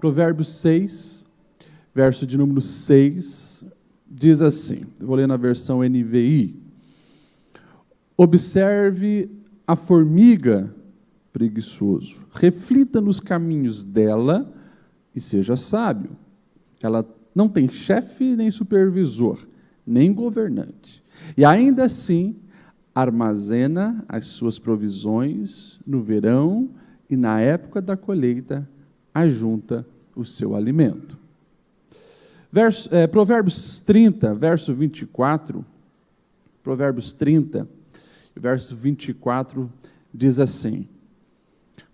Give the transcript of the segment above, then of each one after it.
Provérbios 6, verso de número 6, diz assim, eu vou ler na versão NVI: observe a formiga, preguiçoso, reflita nos caminhos dela e seja sábio. Ela não tem chefe nem supervisor, nem governante, e ainda assim armazena as suas provisões no verão e na época da colheita ajunta o seu alimento. Provérbios 30, verso 24, Provérbios 30, verso 24, diz assim: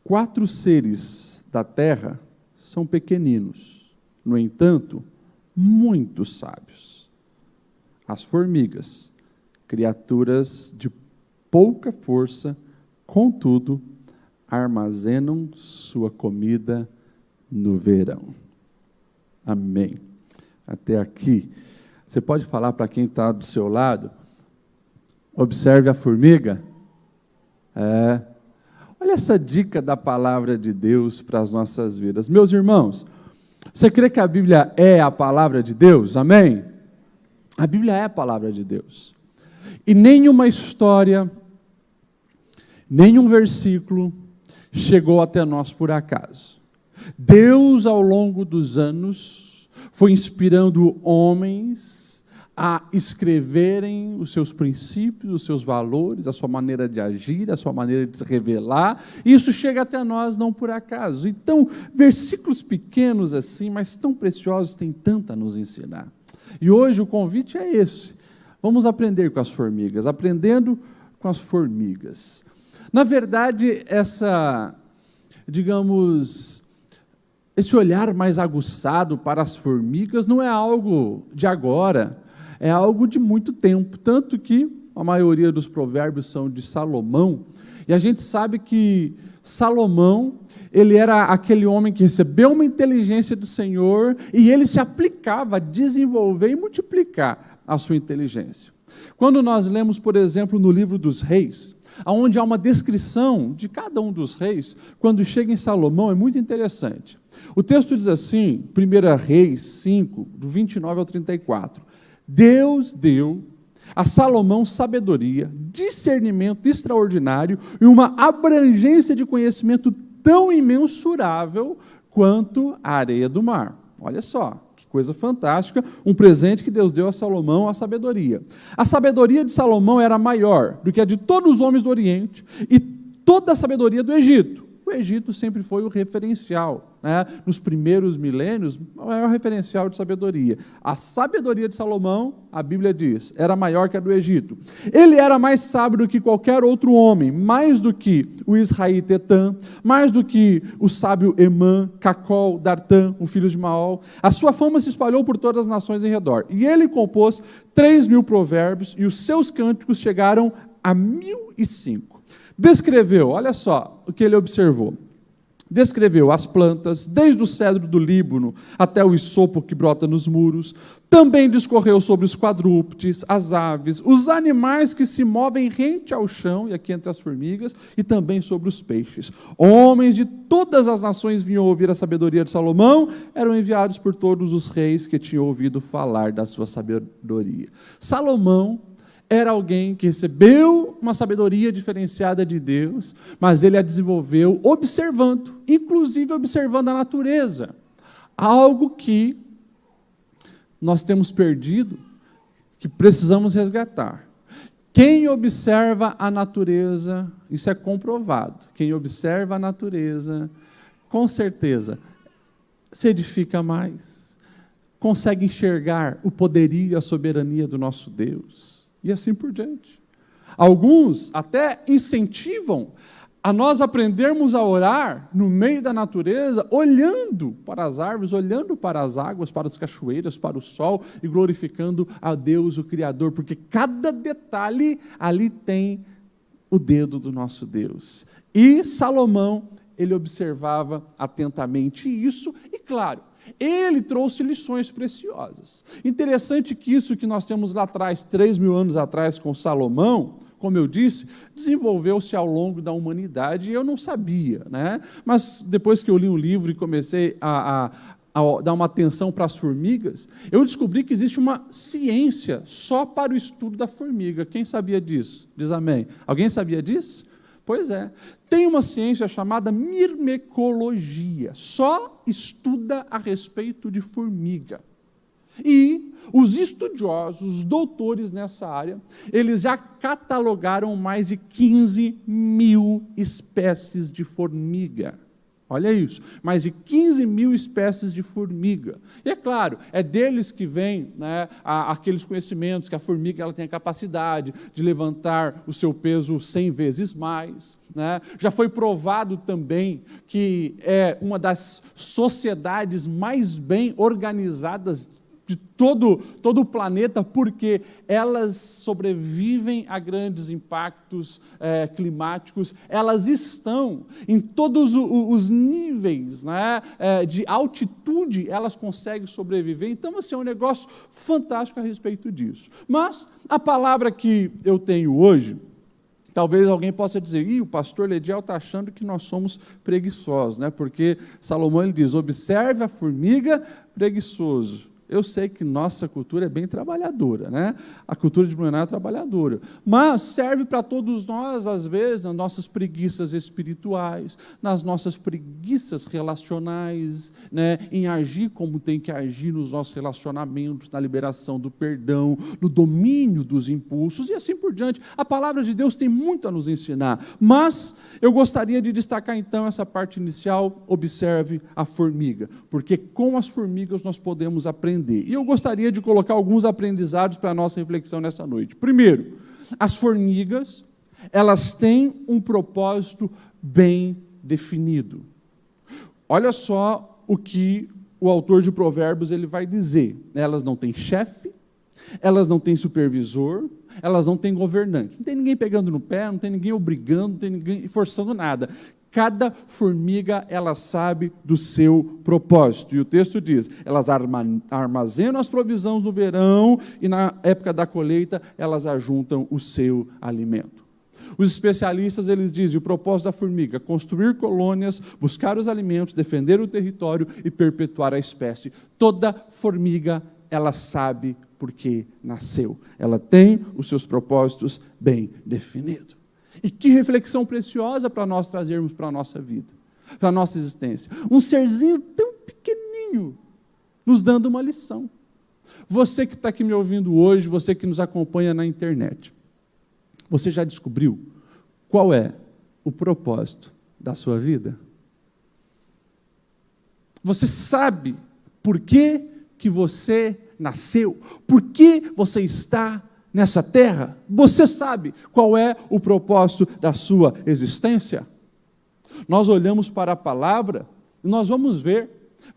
4 seres da terra são pequeninos, no entanto, muito sábios. As formigas, criaturas de pouca força, contudo, armazenam sua comida no verão. Amém. Até aqui. Você pode falar para quem está do seu lado? Observe a formiga. Olha essa dica da palavra de Deus para as nossas vidas. Meus irmãos, você crê que a Bíblia é a palavra de Deus? Amém? A Bíblia é a palavra de Deus. E nenhuma história, nenhum versículo chegou até nós por acaso. Deus, ao longo dos anos, foi inspirando homens a escreverem os seus princípios, os seus valores, a sua maneira de agir, a sua maneira de se revelar. E isso chega até nós não por acaso. Então, versículos pequenos assim, mas tão preciosos, têm tanto a nos ensinar. E hoje o convite é esse. Vamos aprender com as formigas, aprendendo com as formigas. Na verdade, esse olhar mais aguçado para as formigas não é algo de agora, é algo de muito tempo, tanto que a maioria dos provérbios são de Salomão, e a gente sabe que Salomão, ele era aquele homem que recebeu uma inteligência do Senhor, e ele se aplicava a desenvolver e multiplicar a sua inteligência. Quando nós lemos, por exemplo, no livro dos Reis, onde há uma descrição de cada um dos reis, quando chega em Salomão, é muito interessante. O texto diz assim, 1 Reis 5, do 29 ao 34, Deus deu a Salomão sabedoria, discernimento extraordinário e uma abrangência de conhecimento tão imensurável quanto a areia do mar. Olha só, que coisa fantástica, um presente que Deus deu a Salomão, a sabedoria. A sabedoria de Salomão era maior do que a de todos os homens do Oriente e toda a sabedoria do Egito. O Egito sempre foi o referencial, né? Nos primeiros milênios, o maior referencial de sabedoria. A sabedoria de Salomão, a Bíblia diz, era maior que a do Egito. Ele era mais sábio do que qualquer outro homem, mais do que o israelita Etã, mais do que o sábio Emã, Cacol, Dartã, o filho de Maol. A sua fama se espalhou por todas as nações em redor. E ele compôs 3.000 provérbios e os seus cânticos chegaram a 1.005. Descreveu, olha só o que ele observou. Descreveu as plantas, desde o cedro do Líbano até o isopo que brota nos muros. Também discorreu sobre os quadrúpedes, as aves, os animais que se movem rente ao chão, e aqui entre as formigas, e também sobre os peixes. Homens de todas as nações vinham ouvir a sabedoria de Salomão, eram enviados por todos os reis que tinham ouvido falar da sua sabedoria. Salomão era alguém que recebeu uma sabedoria diferenciada de Deus, mas ele a desenvolveu observando, inclusive observando a natureza. Algo que nós temos perdido, que precisamos resgatar. Quem observa a natureza, isso é comprovado, quem observa a natureza, com certeza, se edifica mais, consegue enxergar o poderio e a soberania do nosso Deus. E assim por diante. Alguns até incentivam a nós aprendermos a orar no meio da natureza, olhando para as árvores, olhando para as águas, para as cachoeiras, para o sol e glorificando a Deus, o Criador, porque cada detalhe ali tem o dedo do nosso Deus. E Salomão, ele observava atentamente isso, e claro, ele trouxe lições preciosas. Interessante que isso que nós temos lá atrás, 3.000 anos atrás, com Salomão, como eu disse, desenvolveu-se ao longo da humanidade e eu não sabia, né? Mas depois que eu li o livro e comecei a dar uma atenção para as formigas, eu descobri que existe uma ciência só para o estudo da formiga. Quem sabia disso? Diz amém. Alguém sabia disso? Pois é. Tem uma ciência chamada mirmecologia, só estuda a respeito de formiga. E os estudiosos, os doutores nessa área, eles já catalogaram mais de 15 mil espécies de formiga. Olha isso, mais de 15 mil espécies de formiga. E é claro, é deles que vem, né, aqueles conhecimentos que a formiga ela tem a capacidade de levantar o seu peso 100 vezes mais. Né? Já foi provado também que é uma das sociedades mais bem organizadas de todo o planeta, porque elas sobrevivem a grandes impactos climáticos, elas estão em todos os níveis, né, de altitude, elas conseguem sobreviver. Então, assim, é um negócio fantástico a respeito disso. Mas a palavra que eu tenho hoje, talvez alguém possa dizer, o pastor Lediel está achando que nós somos preguiçosos, né? Porque Salomão ele diz, observe a formiga preguiçoso. Eu sei que nossa cultura é bem trabalhadora, né? A cultura de Blumenau é trabalhadora, mas serve para todos nós, às vezes, nas nossas preguiças espirituais, nas nossas preguiças relacionais, né? Em agir como tem que agir nos nossos relacionamentos, na liberação do perdão, no domínio dos impulsos e assim por diante. A palavra de Deus tem muito a nos ensinar, mas eu gostaria de destacar então essa parte inicial, observe a formiga, porque com as formigas nós podemos aprender. E eu gostaria de colocar alguns aprendizados para a nossa reflexão nessa noite. Primeiro, as formigas, elas têm um propósito bem definido. Olha só o que o autor de Provérbios ele vai dizer. Elas não têm chefe, elas não têm supervisor, elas não têm governante. Não tem ninguém pegando no pé, não tem ninguém obrigando, não tem ninguém forçando nada. Cada formiga, ela sabe do seu propósito. E o texto diz, elas armazenam as provisões no verão e na época da colheita, elas ajuntam o seu alimento. Os especialistas, eles dizem, o propósito da formiga, construir colônias, buscar os alimentos, defender o território e perpetuar a espécie. Toda formiga, ela sabe por que nasceu. Ela tem os seus propósitos bem definidos. E que reflexão preciosa para nós trazermos para a nossa vida, para a nossa existência. Um serzinho tão pequenininho, nos dando uma lição. Você que está aqui me ouvindo hoje, você que nos acompanha na internet, você já descobriu qual é o propósito da sua vida? Você sabe por que você nasceu? Por que você está nessa terra? Você sabe qual é o propósito da sua existência? Nós olhamos para a palavra e nós vamos ver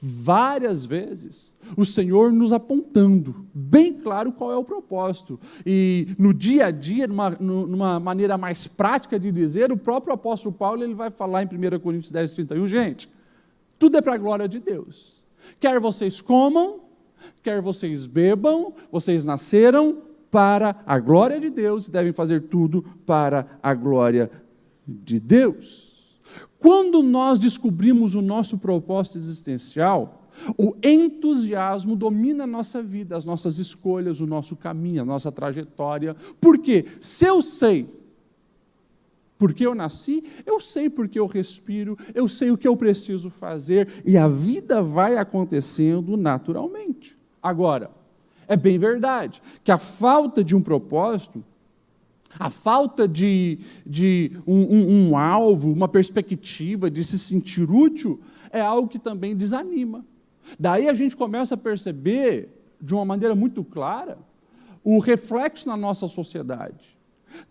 várias vezes o Senhor nos apontando bem claro qual é o propósito. E no dia a dia, numa maneira mais prática de dizer, o próprio apóstolo Paulo ele vai falar em 1 Coríntios 10, 31, gente, tudo é para a glória de Deus. Quer vocês comam, quer vocês bebam, vocês nasceram para a glória de Deus e devem fazer tudo para a glória de Deus. Quando nós descobrimos o nosso propósito existencial, o entusiasmo domina a nossa vida, as nossas escolhas, o nosso caminho, a nossa trajetória. Por quê? Se eu sei porque eu nasci, eu sei porque eu respiro, eu sei o que eu preciso fazer e a vida vai acontecendo naturalmente. Agora, é bem verdade que a falta de um propósito, a falta de um alvo, uma perspectiva de se sentir útil, é algo que também desanima. Daí a gente começa a perceber, de uma maneira muito clara, o reflexo na nossa sociedade.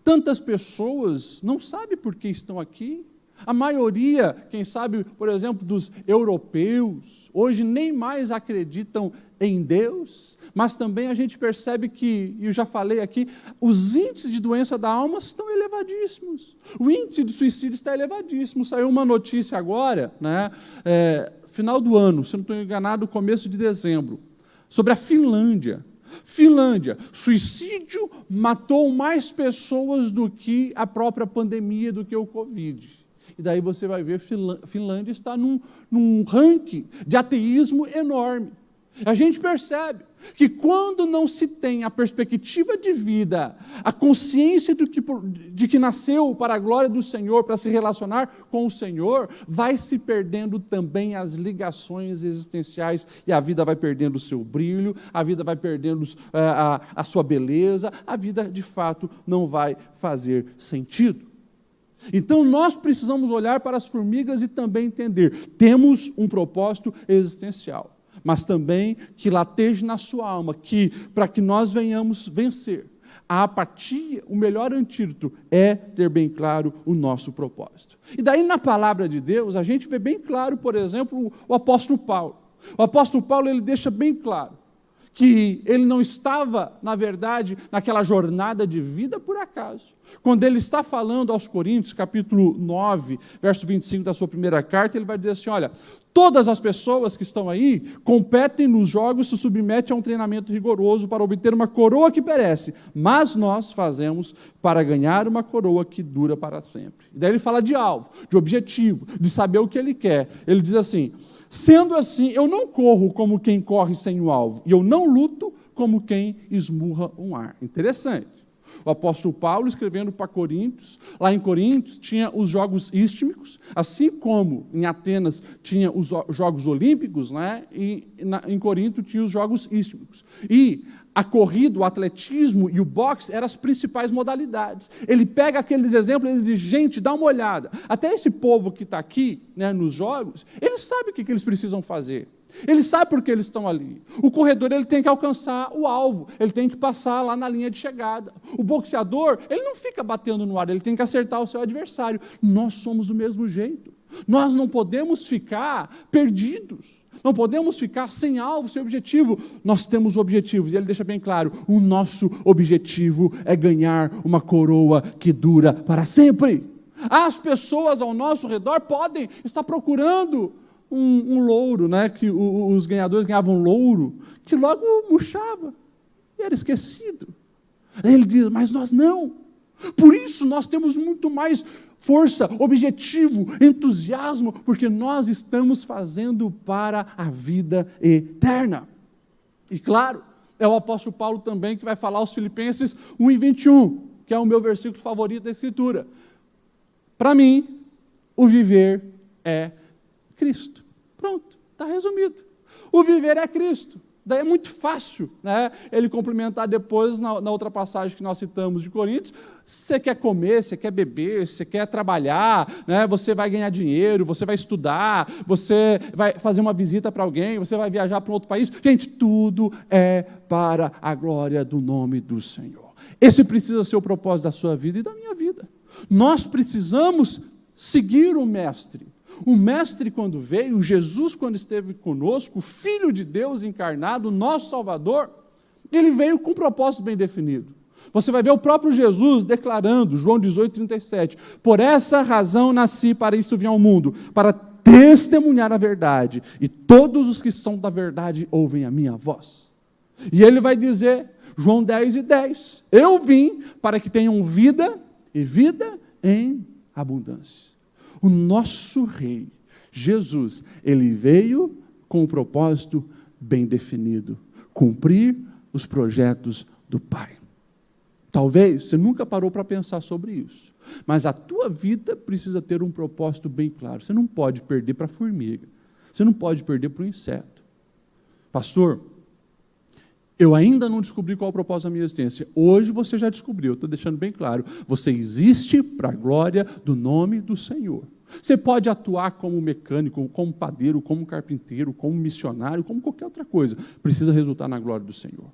Tantas pessoas não sabem por que estão aqui. A maioria, quem sabe, por exemplo, dos europeus, hoje nem mais acreditam em Deus, mas também a gente percebe que, e eu já falei aqui, os índices de doença da alma estão elevadíssimos. O índice de suicídio está elevadíssimo. Saiu uma notícia agora, né, final do ano, se não estou enganado, começo de dezembro, sobre a Finlândia. Finlândia, suicídio matou mais pessoas do que a própria pandemia, do que o Covid. E daí você vai ver, Finlândia está num ranking de ateísmo enorme. A gente percebe que quando não se tem a perspectiva de vida, a consciência de que nasceu para a glória do Senhor, para se relacionar com o Senhor, vai se perdendo também as ligações existenciais e a vida vai perdendo o seu brilho, a vida vai perdendo a sua beleza, a vida de fato não vai fazer sentido. Então nós precisamos olhar para as formigas e também entender, temos um propósito existencial, mas também que lateje na sua alma, que para que nós venhamos vencer a apatia, o melhor antídoto é ter bem claro o nosso propósito. E daí na palavra de Deus, a gente vê bem claro, por exemplo, o apóstolo Paulo. O apóstolo Paulo, ele deixa bem claro que ele não estava, na verdade, naquela jornada de vida por acaso. Quando ele está falando aos Coríntios, capítulo 9, verso 25 da sua primeira carta, ele vai dizer assim, olha, todas as pessoas que estão aí competem nos jogos, se submetem a um treinamento rigoroso para obter uma coroa que perece, mas nós fazemos para ganhar uma coroa que dura para sempre. E daí ele fala de alvo, de objetivo, de saber o que ele quer. Ele diz assim, sendo assim, eu não corro como quem corre sem o alvo, e eu não luto como quem esmurra um ar. Interessante. O apóstolo Paulo, escrevendo para Coríntios, lá em Coríntios tinha os Jogos Istmicos, assim como em Atenas tinha os Jogos Olímpicos, né? E em Corinto tinha os Jogos Istmicos. E a corrida, o atletismo e o boxe eram as principais modalidades. Ele pega aqueles exemplos e ele diz, gente, dá uma olhada. Até esse povo que está aqui, né, nos jogos, eles sabem o que eles precisam fazer. Ele sabe por que eles estão ali. O corredor ele tem que alcançar o alvo, ele tem que passar lá na linha de chegada. O boxeador, ele não fica batendo no ar, ele tem que acertar o seu adversário. Nós somos do mesmo jeito. Nós não podemos ficar perdidos. Não podemos ficar sem alvo, sem objetivo. Nós temos objetivos, e ele deixa bem claro, o nosso objetivo é ganhar uma coroa que dura para sempre. As pessoas ao nosso redor podem estar procurando um louro, né? Que os ganhadores ganhavam louro, que logo murchava, e era esquecido. Aí ele diz, mas nós não. Por isso nós temos muito mais força, objetivo, entusiasmo, porque nós estamos fazendo para a vida eterna. E claro, é o apóstolo Paulo também que vai falar aos Filipenses 1:21, que é o meu versículo favorito da Escritura. Para mim, o viver é Cristo. Pronto, está resumido. O viver é Cristo. Daí é muito fácil, né, ele complementar depois, na outra passagem que nós citamos de Coríntios, você quer comer, você quer beber, você quer trabalhar, né, você vai ganhar dinheiro, você vai estudar, você vai fazer uma visita para alguém, você vai viajar para um outro país. Gente, tudo é para a glória do nome do Senhor. Esse precisa ser o propósito da sua vida e da minha vida. Nós precisamos seguir o Mestre. O Mestre, quando veio, Jesus, quando esteve conosco, o Filho de Deus encarnado, nosso Salvador, ele veio com um propósito bem definido. Você vai ver o próprio Jesus declarando, João 18:37, por essa razão nasci para isso vir ao mundo, para testemunhar a verdade, e todos os que são da verdade ouvem a minha voz. E ele vai dizer, João 10:10, eu vim para que tenham vida e vida em abundância. O nosso Rei, Jesus, ele veio com um propósito bem definido, cumprir os projetos do Pai. Talvez você nunca parou para pensar sobre isso, mas a tua vida precisa ter um propósito bem claro. Você não pode perder para a formiga, você não pode perder para o inseto. Pastor, eu ainda não descobri qual é o propósito da minha existência. Hoje você já descobriu, estou deixando bem claro. Você existe para a glória do nome do Senhor. Você pode atuar como mecânico, como padeiro, como carpinteiro, como missionário, como qualquer outra coisa. Precisa resultar na glória do Senhor.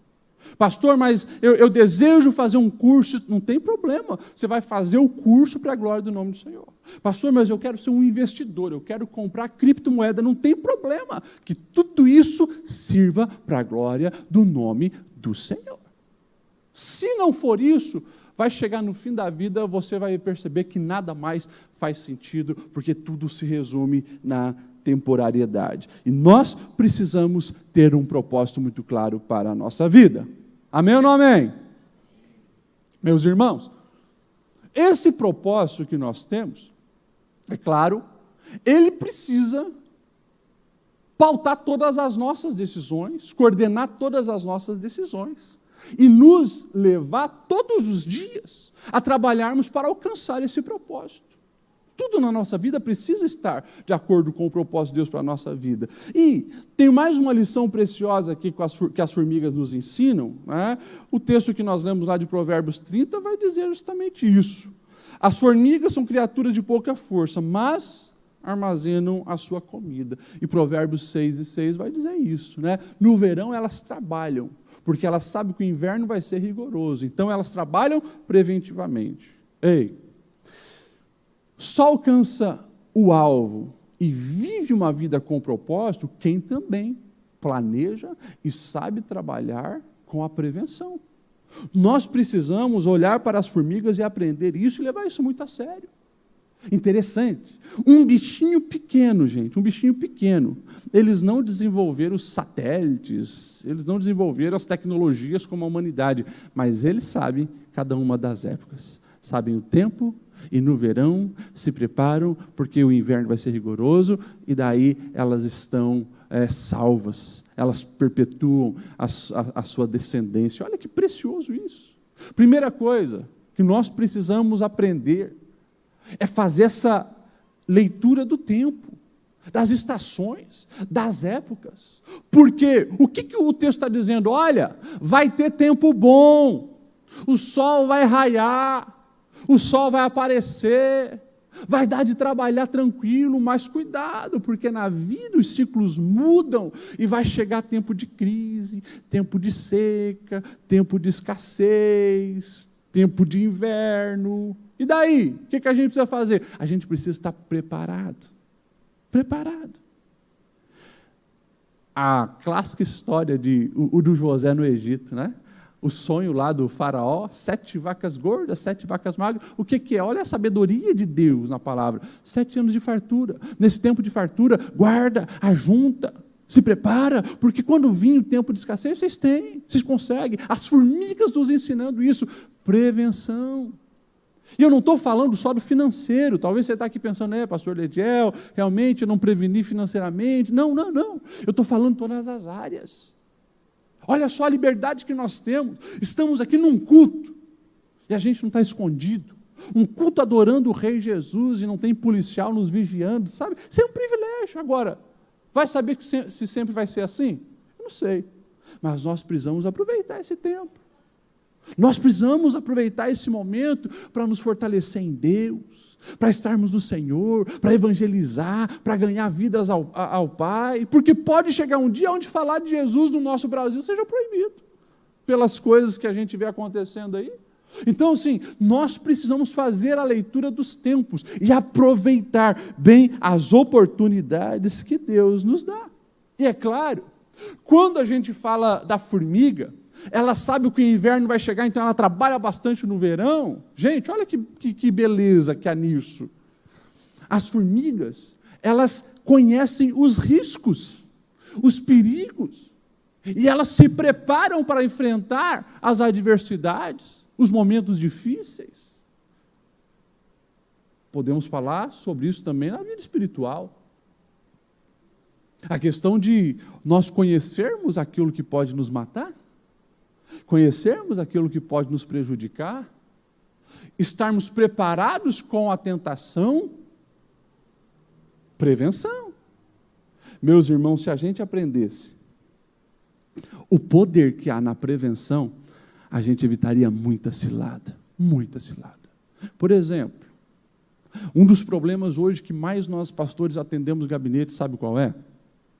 Pastor, mas eu desejo fazer um curso. Não tem problema. Você vai fazer o curso para a glória do nome do Senhor. Pastor, mas eu quero ser um investidor. Eu quero comprar criptomoeda. Não tem problema. Que tudo isso sirva para a glória do nome do Senhor. Se não for isso, vai chegar no fim da vida, você vai perceber que nada mais faz sentido, porque tudo se resume na temporariedade. E nós precisamos ter um propósito muito claro para a nossa vida. Amém ou não amém? Meus irmãos, esse propósito que nós temos, é claro, ele precisa pautar todas as nossas decisões, coordenar todas as nossas decisões e nos levar todos os dias a trabalharmos para alcançar esse propósito. Tudo na nossa vida precisa estar de acordo com o propósito de Deus para a nossa vida. E tem mais uma lição preciosa aqui que as formigas nos ensinam, né? O texto que nós lemos lá de Provérbios 30 vai dizer justamente isso. As formigas são criaturas de pouca força, mas armazenam a sua comida. E Provérbios 6:6 vai dizer isso, né? No verão elas trabalham, porque elas sabem que o inverno vai ser rigoroso. Então elas trabalham preventivamente. Ei, só alcança o alvo e vive uma vida com propósito quem também planeja e sabe trabalhar com a prevenção. Nós precisamos olhar para as formigas e aprender isso e levar isso muito a sério. Interessante. Um bichinho pequeno, gente, um bichinho pequeno. Eles não desenvolveram os satélites, eles não desenvolveram as tecnologias como a humanidade, mas eles sabem cada uma das épocas. Sabem o tempo e no verão se preparam, porque o inverno vai ser rigoroso, e daí elas estão salvas, elas perpetuam a sua descendência. Olha que precioso isso. Primeira coisa que nós precisamos aprender é fazer essa leitura do tempo, das estações, das épocas. Porque o que o texto está dizendo? Olha, vai ter tempo bom, o sol vai raiar, o sol vai aparecer, vai dar de trabalhar tranquilo, mas cuidado, porque na vida os ciclos mudam e vai chegar tempo de crise, tempo de seca, tempo de escassez, tempo de inverno. E daí? O que a gente precisa fazer? A gente precisa estar preparado. Preparado. A clássica história do José no Egito, né? O sonho lá do faraó, 7 vacas gordas, 7 vacas magras. O que é? Olha a sabedoria de Deus na palavra. 7 anos de fartura. Nesse tempo de fartura, guarda, ajunta, se prepara, porque quando vir o tempo de escassez, vocês têm, vocês conseguem. As formigas nos ensinando isso. Prevenção. E eu não estou falando só do financeiro. Talvez você está aqui pensando, pastor Lediel, realmente eu não preveni financeiramente. Não. Eu estou falando de todas as áreas. Olha só a liberdade que nós temos. Estamos aqui num culto e a gente não está escondido. Um culto adorando o Rei Jesus e não tem policial nos vigiando, sabe? Isso é um privilégio. Agora, vai saber se sempre vai ser assim? Eu não sei. Mas nós precisamos aproveitar esse tempo. Nós precisamos aproveitar esse momento para nos fortalecer em Deus, para estarmos no Senhor, para evangelizar, para ganhar vidas ao Pai, porque pode chegar um dia onde falar de Jesus no nosso Brasil seja proibido, pelas coisas que a gente vê acontecendo aí. Então, assim, nós precisamos fazer a leitura dos tempos e aproveitar bem as oportunidades que Deus nos dá. E é claro, quando a gente fala da formiga, ela sabe que o inverno vai chegar, então ela trabalha bastante no verão. Gente, olha que beleza que há nisso. As formigas, elas conhecem os riscos, os perigos, e elas se preparam para enfrentar as adversidades, os momentos difíceis. Podemos falar sobre isso também na vida espiritual. A questão de nós conhecermos aquilo que pode nos matar, conhecermos aquilo que pode nos prejudicar, estarmos preparados com a tentação, prevenção. Meus irmãos, se a gente aprendesse o poder que há na prevenção, a gente evitaria muita cilada, muita cilada. Por exemplo, um dos problemas hoje que mais nós pastores atendemos no gabinete, sabe qual é?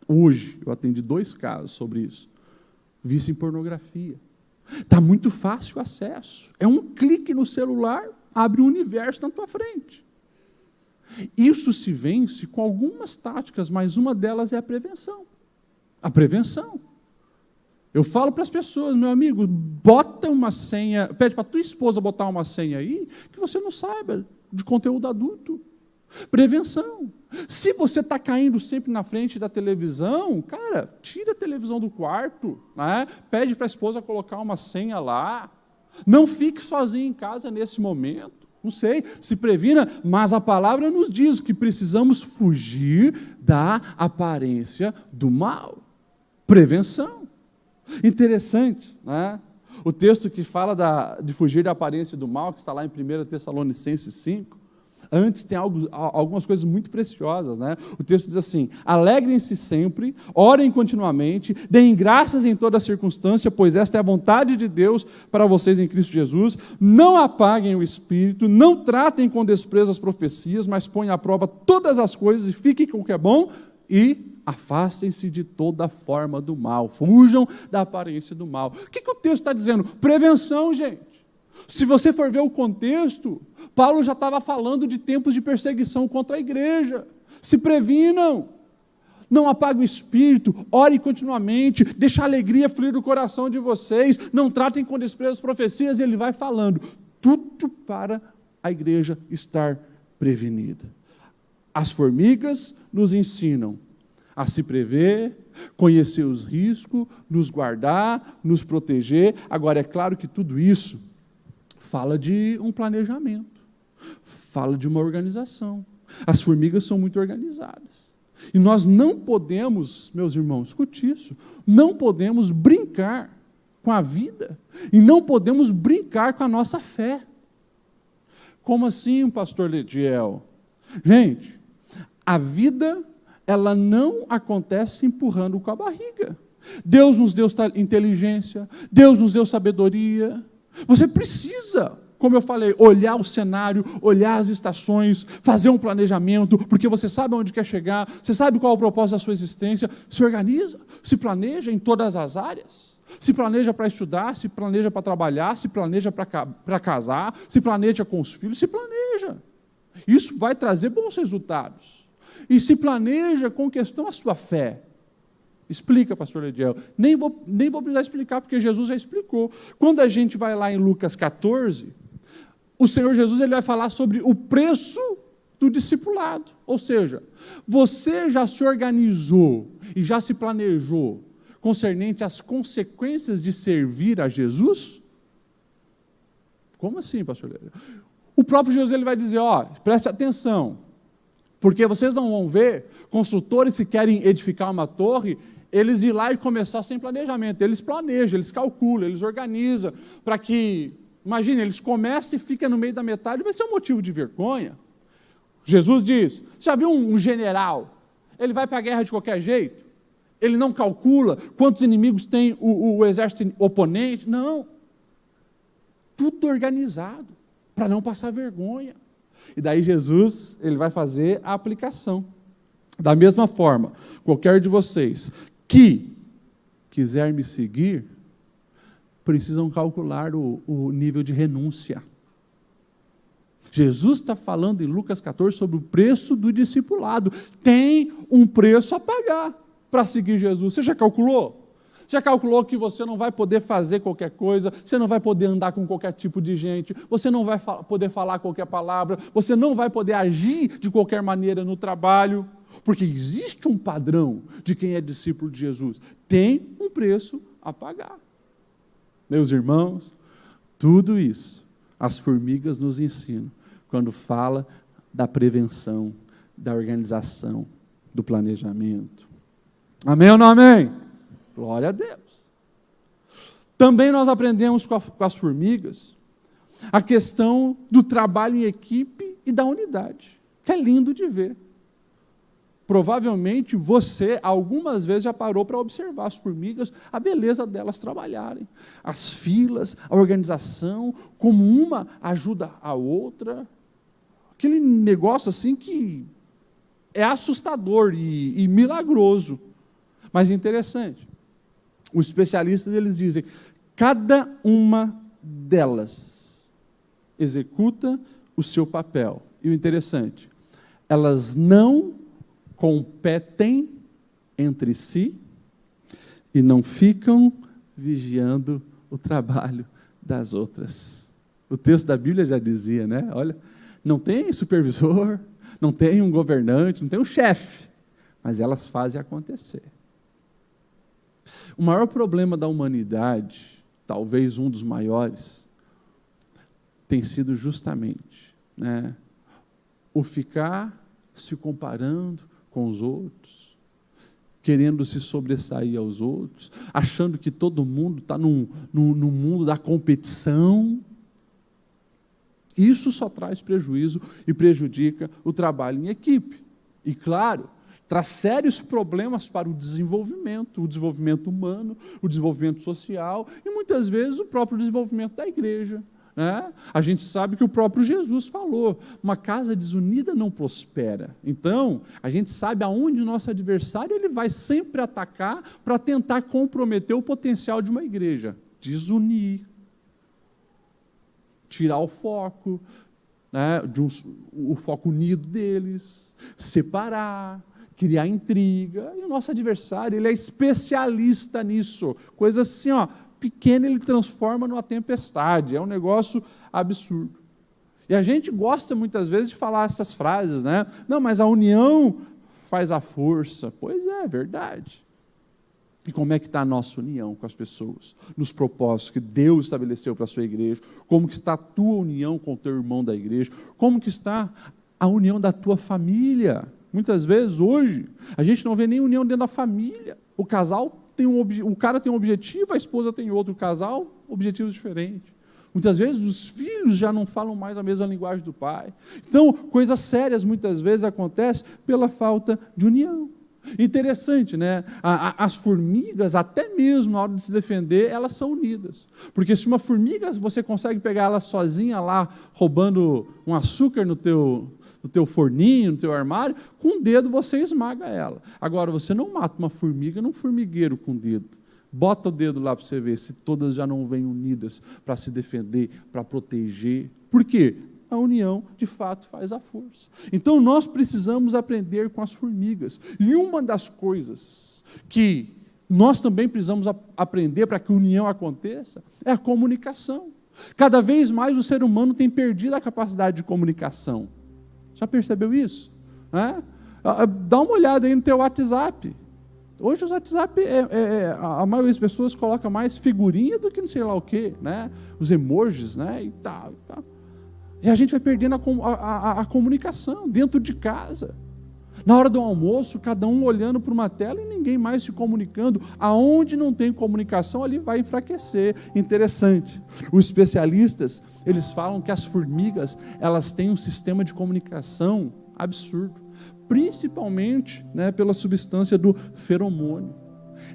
Hoje, eu atendi 2 casos sobre isso. Vício em pornografia. Está muito fácil o acesso. É um clique no celular, abre um universo na tua frente. Isso se vence com algumas táticas, mas uma delas é a prevenção. A prevenção. Eu falo para as pessoas, meu amigo, bota uma senha, pede para a tua esposa botar uma senha aí, que você não saiba de conteúdo adulto. Prevenção. Se você está caindo sempre na frente da televisão, cara, tira a televisão do quarto, né? Pede para a esposa colocar uma senha lá. Não fique sozinho em casa nesse momento. Não sei, se previna, mas a palavra nos diz que precisamos fugir da aparência do mal. Prevenção. Interessante, né? O texto que fala de fugir da aparência do mal, que está lá em 1 Tessalonicenses 5, antes tem algumas coisas muito preciosas, né? O texto diz assim: alegrem-se sempre, orem continuamente, deem graças em toda circunstância, pois esta é a vontade de Deus para vocês em Cristo Jesus. Não apaguem o espírito, não tratem com desprezo as profecias, mas ponham à prova todas as coisas e fiquem com o que é bom e afastem-se de toda forma do mal, fujam da aparência do mal. O que o texto está dizendo? Prevenção, gente. Se você for ver o contexto, Paulo já estava falando de tempos de perseguição contra a igreja. Se previnam, não apague o espírito, ore continuamente, deixe a alegria fluir do coração de vocês, não tratem com desprezo as profecias, e ele vai falando, tudo para a igreja estar prevenida. As formigas nos ensinam a se prever, conhecer os riscos, nos guardar, nos proteger. Agora, é claro que tudo isso fala de um planejamento, fala de uma organização. As formigas são muito organizadas. E nós não podemos, meus irmãos, escute isso, não podemos brincar com a vida e não podemos brincar com a nossa fé. Como assim, pastor Lediel? Gente, a vida, ela não acontece empurrando com a barriga. Deus nos deu inteligência, Deus nos deu sabedoria. Você precisa, como eu falei, olhar o cenário, olhar as estações, fazer um planejamento, porque você sabe onde quer chegar, você sabe qual é o propósito da sua existência, se organiza, se planeja em todas as áreas, se planeja para estudar, se planeja para trabalhar, se planeja para casar, se planeja com os filhos, se planeja. Isso vai trazer bons resultados. E se planeja com questão à sua fé. Explica, pastor Lediel. Nem vou precisar explicar, porque Jesus já explicou. Quando a gente vai lá em Lucas 14, o Senhor Jesus ele vai falar sobre o preço do discipulado. Ou seja, você já se organizou e já se planejou concernente às consequências de servir a Jesus? Como assim, pastor Lediel? O próprio Jesus ele vai dizer, preste atenção, porque vocês não vão ver consultores que querem edificar uma torre, eles ir lá e começar sem planejamento. Eles planejam, eles calculam, eles organizam, para que, imagine, eles começam e ficam no meio da metade, vai ser um motivo de vergonha. Jesus diz, você já viu um general? Ele vai para a guerra de qualquer jeito? Ele não calcula quantos inimigos tem o exército oponente? Não. Tudo organizado, para não passar vergonha. E daí Jesus, ele vai fazer a aplicação. Da mesma forma, qualquer de vocês que quiser me seguir, precisam calcular o nível de renúncia. Jesus está falando em Lucas 14 sobre o preço do discipulado. Tem um preço a pagar para seguir Jesus. Você já calculou? Já calculou que você não vai poder fazer qualquer coisa, você não vai poder andar com qualquer tipo de gente, você não vai poder falar qualquer palavra, você não vai poder agir de qualquer maneira no trabalho, porque existe um padrão de quem é discípulo de Jesus. Tem um preço a pagar. Meus irmãos, tudo isso as formigas nos ensinam quando fala da prevenção, da organização, do planejamento. Amém ou não amém? Glória a Deus. Também nós aprendemos com as formigas a questão do trabalho em equipe e da unidade, que é lindo de ver. Provavelmente você algumas vezes já parou para observar as formigas, a beleza delas trabalharem, as filas, a organização, como uma ajuda a outra, aquele negócio assim que é assustador e milagroso, mas interessante. Os especialistas eles dizem, cada uma delas executa o seu papel. E o interessante, elas não competem entre si e não ficam vigiando o trabalho das outras. O texto da Bíblia já dizia, né? Olha, não tem supervisor, não tem um governante, não tem um chefe, mas elas fazem acontecer. O maior problema da humanidade, talvez um dos maiores, tem sido justamente, o ficar se comparando com os outros, querendo se sobressair aos outros, achando que todo mundo está no mundo da competição. Isso só traz prejuízo e prejudica o trabalho em equipe. E, claro, traz sérios problemas para o desenvolvimento humano, o desenvolvimento social e, muitas vezes, o próprio desenvolvimento da igreja. A gente sabe que o próprio Jesus falou, uma casa desunida não prospera. Então, a gente sabe aonde o nosso adversário ele vai sempre atacar para tentar comprometer o potencial de uma igreja. Desunir, tirar o foco, o foco unido deles, separar, criar intriga. E o nosso adversário ele é especialista nisso. Coisas assim, pequeno ele transforma numa tempestade, é um negócio absurdo. E a gente gosta muitas vezes de falar essas frases, Não, mas a união faz a força. Pois é verdade. E como é que está a nossa união com as pessoas? Nos propósitos que Deus estabeleceu para a sua igreja? Como que está a tua união com o teu irmão da igreja? Como que está a união da tua família? Muitas vezes, hoje, a gente não vê nem união dentro da família. O casal o cara tem um objetivo, a esposa tem outro, o casal, objetivos diferentes. Muitas vezes os filhos já não falam mais a mesma linguagem do pai. Então, coisas sérias muitas vezes acontecem pela falta de união. Interessante, As formigas, até mesmo na hora de se defender, elas são unidas. Porque se uma formiga, você consegue pegar ela sozinha lá, roubando um açúcar no teu forninho, no teu armário, com o dedo você esmaga ela. Agora, você não mata uma formiga num formigueiro com o dedo. Bota o dedo lá para você ver se todas já não vêm unidas para se defender, para proteger. Por quê? A união, de fato, faz a força. Então, nós precisamos aprender com as formigas. E uma das coisas que nós também precisamos aprender para que a união aconteça é a comunicação. Cada vez mais o ser humano tem perdido a capacidade de comunicação. Já percebeu isso? Dá uma olhada aí no teu WhatsApp. Hoje o WhatsApp, a maioria das pessoas coloca mais figurinha do que não sei lá o quê, os emojis, e tal. E a gente vai perdendo a comunicação dentro de casa. Na hora do almoço, cada um olhando para uma tela e ninguém mais se comunicando. Aonde não tem comunicação, ali vai enfraquecer. Interessante. Os especialistas, eles falam que as formigas, elas têm um sistema de comunicação absurdo. Principalmente pela substância do feromônio.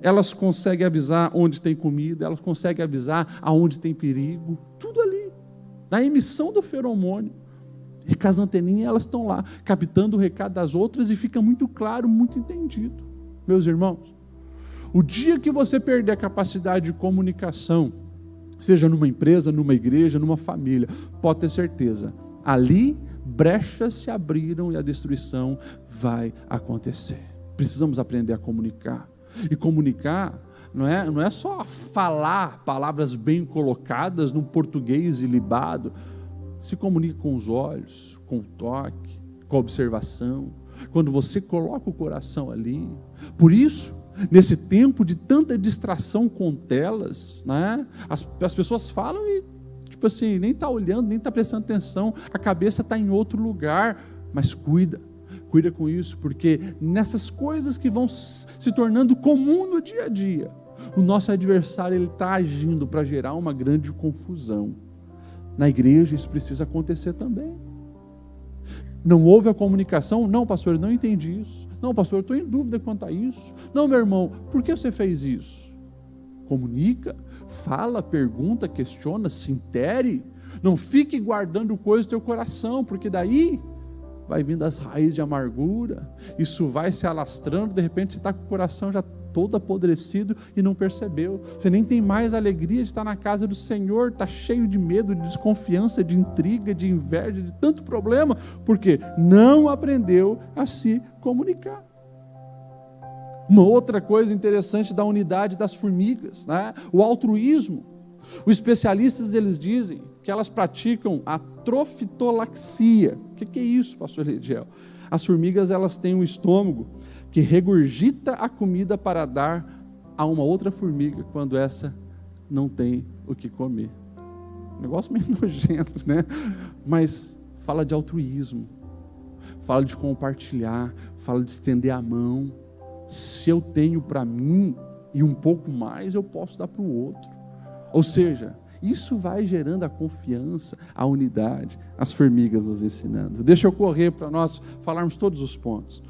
Elas conseguem avisar onde tem comida, elas conseguem avisar aonde tem perigo. Tudo ali. Na emissão do feromônio. E com as anteninhas, elas estão lá, captando o recado das outras e fica muito claro, muito entendido. Meus irmãos, o dia que você perder a capacidade de comunicação, seja numa empresa, numa igreja, numa família, pode ter certeza, ali brechas se abriram e a destruição vai acontecer. Precisamos aprender a comunicar. E comunicar não é só falar palavras bem colocadas num português ilibado. Se comunica com os olhos, com o toque, com a observação, quando você coloca o coração ali. Por isso, nesse tempo de tanta distração com telas, as pessoas falam e, nem está olhando, nem está prestando atenção, a cabeça está em outro lugar, mas cuida com isso, porque nessas coisas que vão se tornando comum no dia a dia, o nosso adversário está agindo para gerar uma grande confusão. Na igreja isso precisa acontecer também. Não houve a comunicação? Não, pastor, eu não entendi isso. Não, pastor, eu estou em dúvida quanto a isso. Não, meu irmão, por que você fez isso? Comunica, fala, pergunta, questiona, se intere. Não fique guardando coisas no teu coração, porque daí vai vindo as raízes de amargura. Isso vai se alastrando, de repente você está com o coração já todo apodrecido e não percebeu. Você nem tem mais alegria de estar na casa do Senhor, está cheio de medo, de desconfiança, de intriga, de inveja, de tanto problema, porque não aprendeu a se comunicar. Uma outra coisa interessante da unidade das formigas, o altruísmo. Os especialistas, eles dizem que elas praticam a trofitolaxia. O que é isso, pastor Lediel? As formigas, elas têm um estômago que regurgita a comida para dar a uma outra formiga quando essa não tem o que comer. Negócio meio nojento, né? Mas fala de altruísmo, fala de compartilhar, fala de estender a mão. Se eu tenho para mim e um pouco mais, eu posso dar para o outro. Ou seja, isso vai gerando a confiança, a unidade, as formigas nos ensinando. Deixa eu correr para nós falarmos todos os pontos.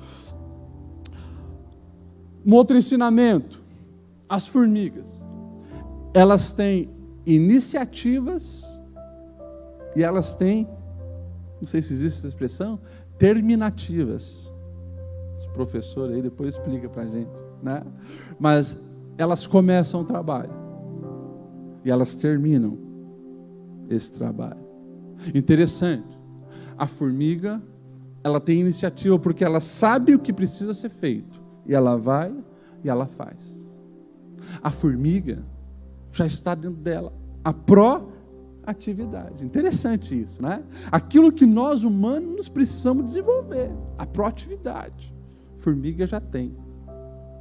Um outro ensinamento, as formigas, elas têm iniciativas e elas têm, não sei se existe essa expressão, terminativas. Os professores aí depois explicam para a gente, né? Mas elas começam o trabalho e elas terminam esse trabalho. Interessante, a formiga, ela tem iniciativa porque ela sabe o que precisa ser feito e ela vai e ela faz. A formiga já está dentro dela a proatividade. Interessante isso, né? Aquilo que nós humanos precisamos desenvolver, a proatividade. A formiga já tem.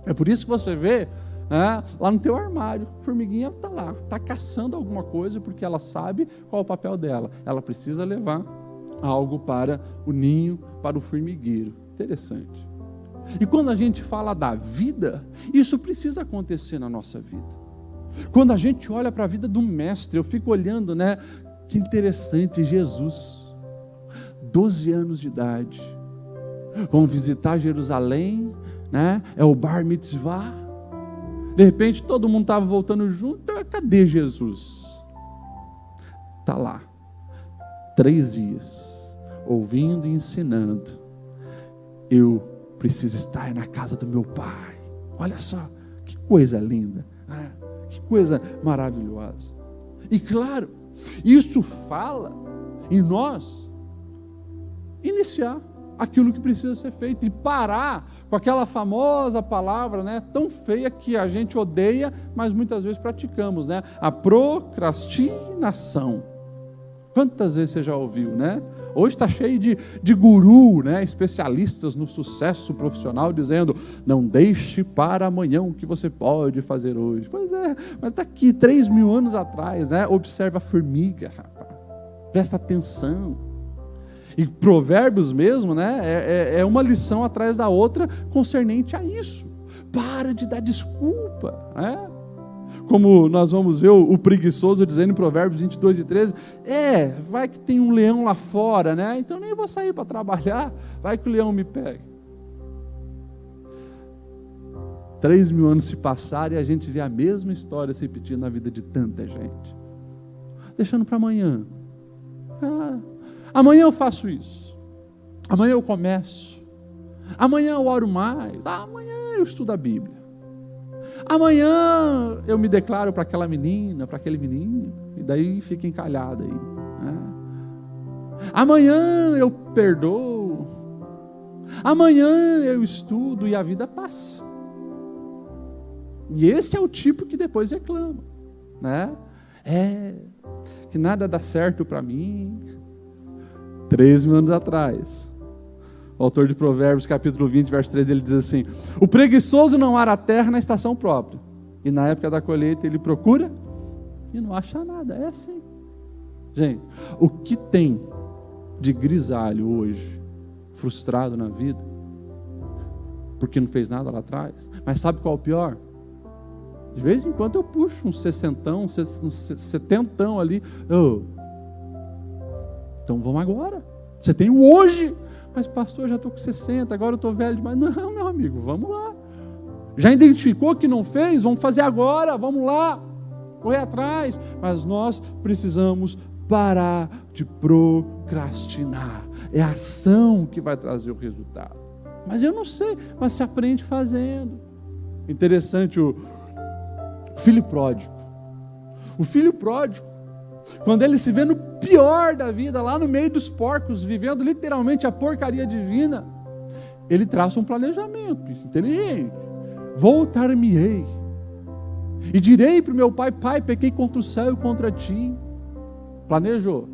É por isso que você vê, né, lá no teu armário, a formiguinha está lá, está caçando alguma coisa porque ela sabe qual é o papel dela. Ela precisa levar algo para o ninho, para o formigueiro. Interessante. E quando a gente fala da vida, isso precisa acontecer na nossa vida. Quando a gente olha para a vida do mestre, eu fico olhando, né? Que interessante, Jesus, 12 anos de idade, vamos visitar Jerusalém, né? É o Bar Mitzvah. De repente todo mundo estava voltando junto, cadê Jesus? Está lá, 3 dias, ouvindo e ensinando. Eu preciso estar na casa do meu pai. Olha só, que coisa linda, né? Que coisa maravilhosa. E claro, isso fala em nós iniciar aquilo que precisa ser feito e parar com aquela famosa palavra, né, tão feia que a gente odeia, mas muitas vezes praticamos, né? A procrastinação. Quantas vezes você já ouviu, né? Hoje está cheio de guru, né? Especialistas no sucesso profissional, dizendo, não deixe para amanhã o que você pode fazer hoje. Pois é, mas está aqui 3.000 anos atrás, né? Observa a formiga, rapaz. Presta atenção. E Provérbios mesmo, né? É uma lição atrás da outra concernente a isso. Para de dar desculpa, né? Como nós vamos ver o preguiçoso dizendo em Provérbios 22 e 13, vai que tem um leão lá fora, né? Então nem vou sair para trabalhar, vai que o leão me pega. 3.000 anos se passaram e a gente vê a mesma história se repetindo na vida de tanta gente. Deixando para amanhã. Amanhã eu faço isso. Amanhã eu começo. Amanhã eu oro mais. Amanhã eu estudo a Bíblia. Amanhã eu me declaro para aquela menina, para aquele menino, e daí fica encalhado aí. Né? Amanhã eu perdoo. Amanhã eu estudo e a vida passa. E esse é o tipo que depois reclama, né? Que nada dá certo para mim. 3.000 anos atrás. O autor de Provérbios, capítulo 20, verso 13, ele diz assim, o preguiçoso não ara a terra na estação própria, e na época da colheita ele procura e não acha nada. É assim. Gente, o que tem de grisalho hoje, frustrado na vida, porque não fez nada lá atrás, mas sabe qual é o pior? De vez em quando eu puxo um 60, um 70 ali, então vamos agora, você tem o hoje. Mas pastor, já estou com 60, agora eu estou velho demais. Não, meu amigo, vamos lá. Já identificou que não fez? Vamos fazer agora, vamos lá. Correr atrás. Mas nós precisamos parar de procrastinar. É a ação que vai trazer o resultado. Mas eu não sei, mas se aprende fazendo. Interessante o filho pródigo. O filho pródigo, quando ele se vê no pior da vida, lá no meio dos porcos, vivendo literalmente a porcaria divina, ele traça um planejamento inteligente. Voltar-me-ei e direi para o meu pai, pai, pequei contra o céu e contra ti. planejou.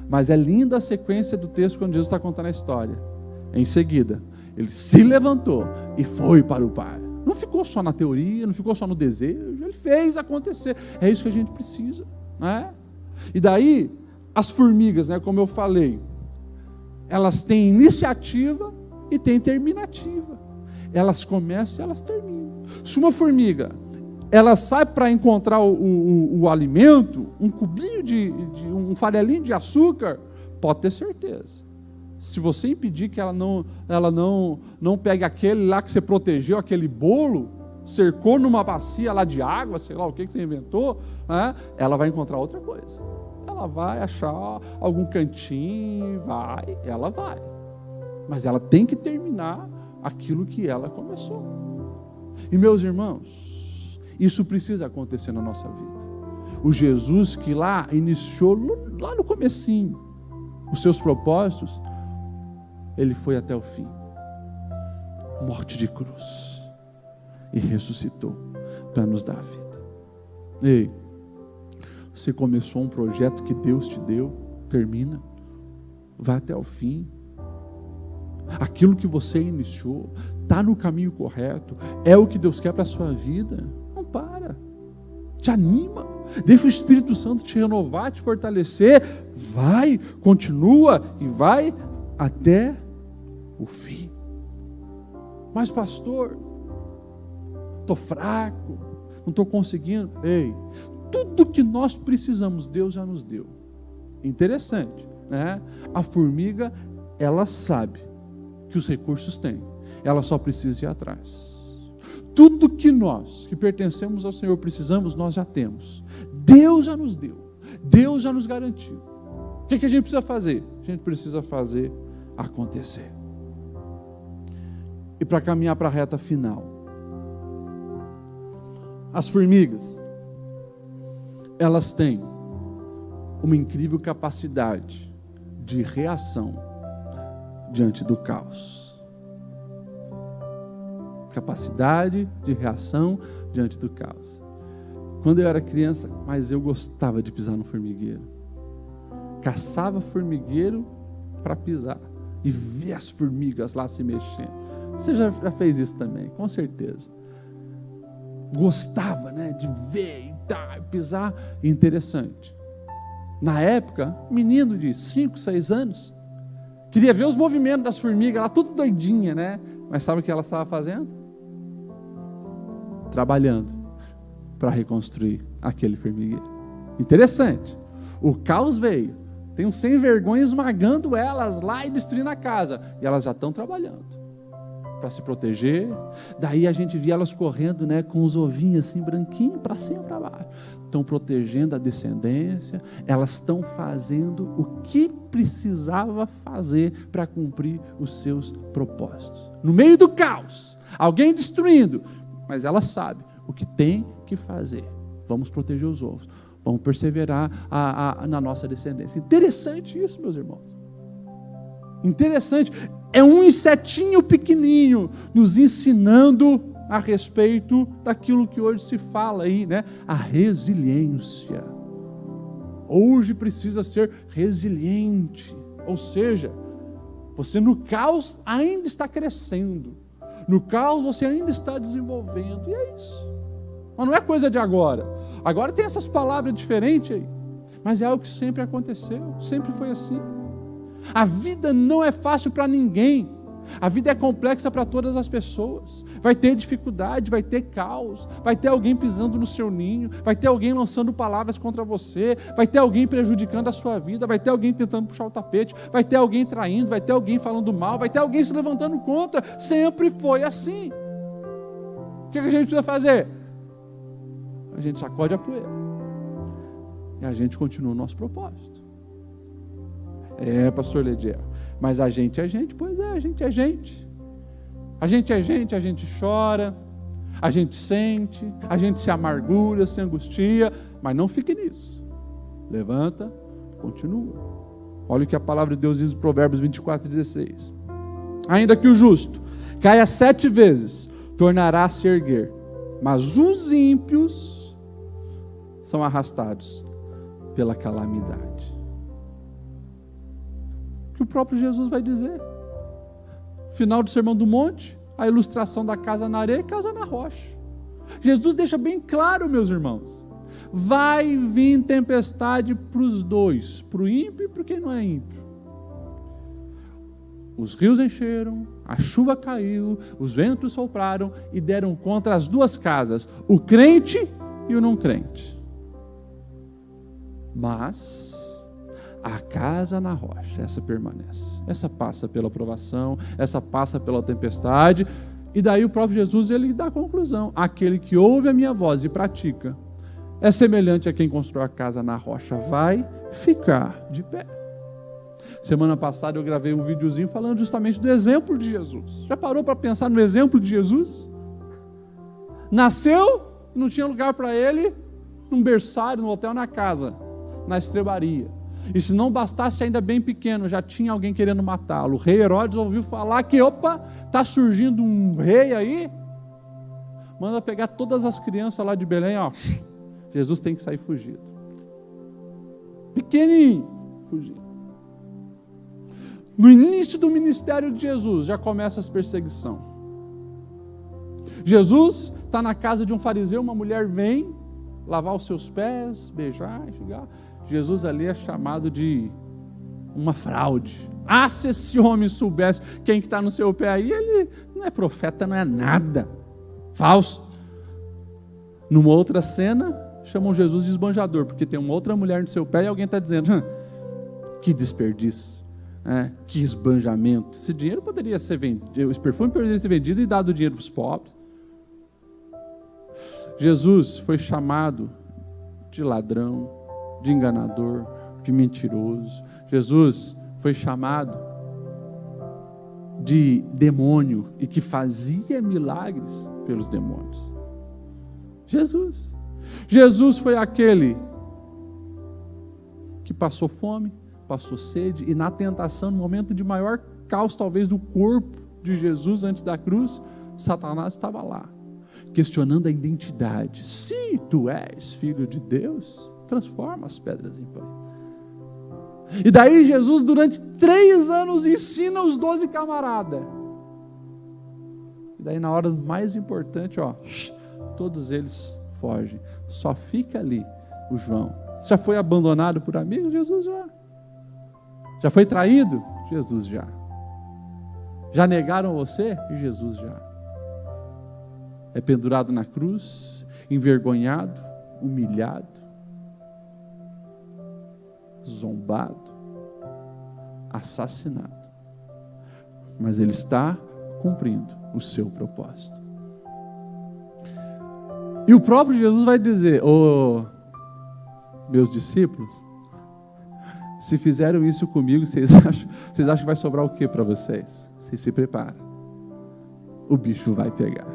Mas é linda a sequência do texto quando Jesus está contando a história. Em seguida, ele se levantou e foi para o Pai. Não ficou só na teoria, não ficou só no desejo, ele fez acontecer. É isso que a gente precisa, né? E daí, as formigas, né, como eu falei, elas têm iniciativa e têm terminativa. Elas começam e elas terminam. Se uma formiga, ela sai para encontrar o alimento, um cubinho um farelinho de açúcar, pode ter certeza. Se você impedir que ela não pegue aquele lá que você protegeu, aquele bolo, cercou numa bacia lá de água, sei lá o que você inventou, né, ela vai encontrar outra coisa. Ela vai achar algum cantinho, ela vai. Mas ela tem que terminar aquilo que ela começou. E meus irmãos, isso precisa acontecer na nossa vida. O Jesus que lá iniciou, lá no comecinho, os seus propósitos, ele foi até o fim. Morte de cruz. E ressuscitou para nos dar a vida. Ei, você começou um projeto que Deus te deu, termina, vai até o fim. Aquilo que você iniciou está no caminho correto, é o que Deus quer para a sua vida. Não para, te anima, deixa o Espírito Santo te renovar, te fortalecer. Vai, continua e vai até o fim. Mas pastor, estou fraco, não estou conseguindo. Ei, tudo que nós precisamos, Deus já nos deu. Interessante, né? A formiga, ela sabe que os recursos tem, ela só precisa ir atrás. Tudo que nós, que pertencemos ao Senhor, precisamos, nós já temos. Deus já nos deu, Deus já nos garantiu. O que a gente precisa fazer? A gente precisa fazer acontecer. E para caminhar para a reta final, as formigas, elas têm uma incrível capacidade de reação diante do caos. Capacidade de reação diante do caos. Quando eu era criança, mas eu gostava de pisar no formigueiro. Caçava formigueiro para pisar e ver as formigas lá se mexendo. Você já fez isso também, com certeza. Gostava, né, de ver e pisar. Interessante. Na época, menino de 5, 6 anos, queria ver os movimentos das formigas, ela tudo doidinha, né? Mas sabe o que ela estava fazendo? Trabalhando para reconstruir aquele formigueiro. Interessante. O caos veio. Tem um sem vergonha esmagando elas lá e destruindo a casa. E elas já estão trabalhando para se proteger. Daí a gente via elas correndo, né, com os ovinhos assim branquinhos para cima e para baixo. Estão protegendo a descendência. Elas estão fazendo o que precisava fazer para cumprir os seus propósitos. No meio do caos, alguém destruindo, mas ela sabe o que tem que fazer. Vamos proteger os ovos. Vamos perseverar na nossa descendência. Interessante isso, meus irmãos. Interessante. É um insetinho pequenininho nos ensinando a respeito daquilo que hoje se fala aí, né? A resiliência. Hoje precisa ser resiliente. Ou seja, você no caos ainda está crescendo. No caos você ainda está desenvolvendo. E é isso. Mas não é coisa de agora. Agora tem essas palavras diferentes aí. Mas é algo que sempre aconteceu. Sempre foi assim. A vida não é fácil para ninguém. A vida é complexa para todas as pessoas. Vai ter dificuldade, vai ter caos, vai ter alguém pisando no seu ninho, vai ter alguém lançando palavras contra você, vai ter alguém prejudicando a sua vida, vai ter alguém tentando puxar o tapete, vai ter alguém traindo, vai ter alguém falando mal, vai ter alguém se levantando contra. Sempre foi assim. O que a gente precisa fazer? A gente sacode a poeira e a gente continua o nosso propósito. Pastor Lediel, mas a gente é gente? Pois é, a gente é gente. A gente é gente, a gente chora, a gente sente, a gente se amargura, se angustia, mas não fique nisso. Levanta, continua. Olha o que a palavra de Deus diz em Provérbios 24:16. Ainda que o justo caia 7 vezes, tornará a se erguer, mas os ímpios são arrastados pela calamidade. que o próprio Jesus vai dizer. Final do Sermão do Monte, a ilustração da casa na areia, casa na rocha. Jesus deixa bem claro, meus irmãos, vai vir tempestade para os dois, para o ímpio e para quem não é ímpio. Os rios encheram, a chuva caiu, os ventos sopraram e deram contra as duas casas, o crente e o não crente. Mas a casa na rocha, essa permanece. Essa passa pela provação, essa passa pela tempestade. E daí o próprio Jesus, ele dá a conclusão. Aquele que ouve a minha voz e pratica é semelhante a quem constrói a casa na rocha, vai ficar de pé. Semana passada eu gravei um videozinho falando justamente do exemplo de Jesus. Já parou para pensar no exemplo de Jesus? Nasceu, não tinha lugar para ele, num berçário, no hotel, na casa, na estrebaria. E se não bastasse, ainda bem pequeno, já tinha alguém querendo matá-lo. O rei Herodes ouviu falar que, opa, está surgindo um rei aí, manda pegar todas as crianças lá de Belém, ó. Jesus tem que sair fugido. Pequenininho, fugido. No início do ministério de Jesus, já começa as perseguições. Jesus está na casa de um fariseu, uma mulher vem lavar os seus pés, beijar, enxugar. Jesus ali é chamado de uma fraude. Ah, se esse homem soubesse quem que está no seu pé aí, ele não é profeta, não é nada. Falso. Numa outra cena, chamam Jesus de esbanjador, porque tem uma outra mulher no seu pé e alguém está dizendo, que desperdício, que esbanjamento. Esse dinheiro poderia ser vendido, esse perfume poderia ser vendido e dado dinheiro para os pobres. Jesus foi chamado de ladrão, de enganador, de mentiroso. Jesus foi chamado de demônio e que fazia milagres pelos demônios. Jesus foi aquele que passou fome, passou sede e na tentação, no momento de maior caos talvez do corpo de Jesus antes da cruz, Satanás estava lá, questionando a identidade. Se tu és filho de Deus, transforma as pedras em pão. E daí Jesus durante 3 anos ensina os 12 camaradas. E daí na hora mais importante, todos eles fogem. Só fica ali o João. Já foi abandonado por amigos? Jesus já. Já foi traído? Jesus já. Já negaram você? Jesus já. É pendurado na cruz, envergonhado, humilhado, zombado, assassinado. Mas ele está cumprindo o seu propósito. E o próprio Jesus vai dizer, meus discípulos, se fizeram isso comigo, vocês acham que vai sobrar o que para vocês? Vocês se preparam. O bicho vai pegar.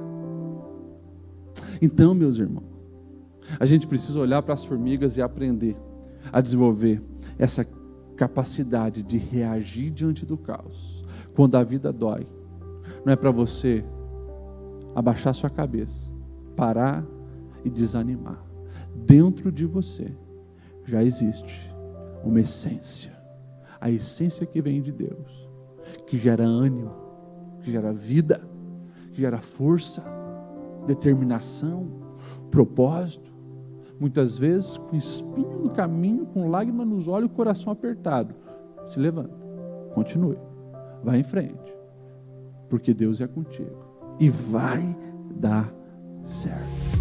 Então, meus irmãos, a gente precisa olhar para as formigas e aprender a desenvolver essa capacidade de reagir diante do caos. Quando a vida dói, não é para você abaixar sua cabeça, parar e desanimar. Dentro de você já existe uma essência, a essência que vem de Deus, que gera ânimo, que gera vida, que gera força, determinação, propósito. Muitas vezes com espinho no caminho, com lágrima nos olhos, o coração apertado. Se levanta, continue, vai em frente, porque Deus é contigo e vai dar certo.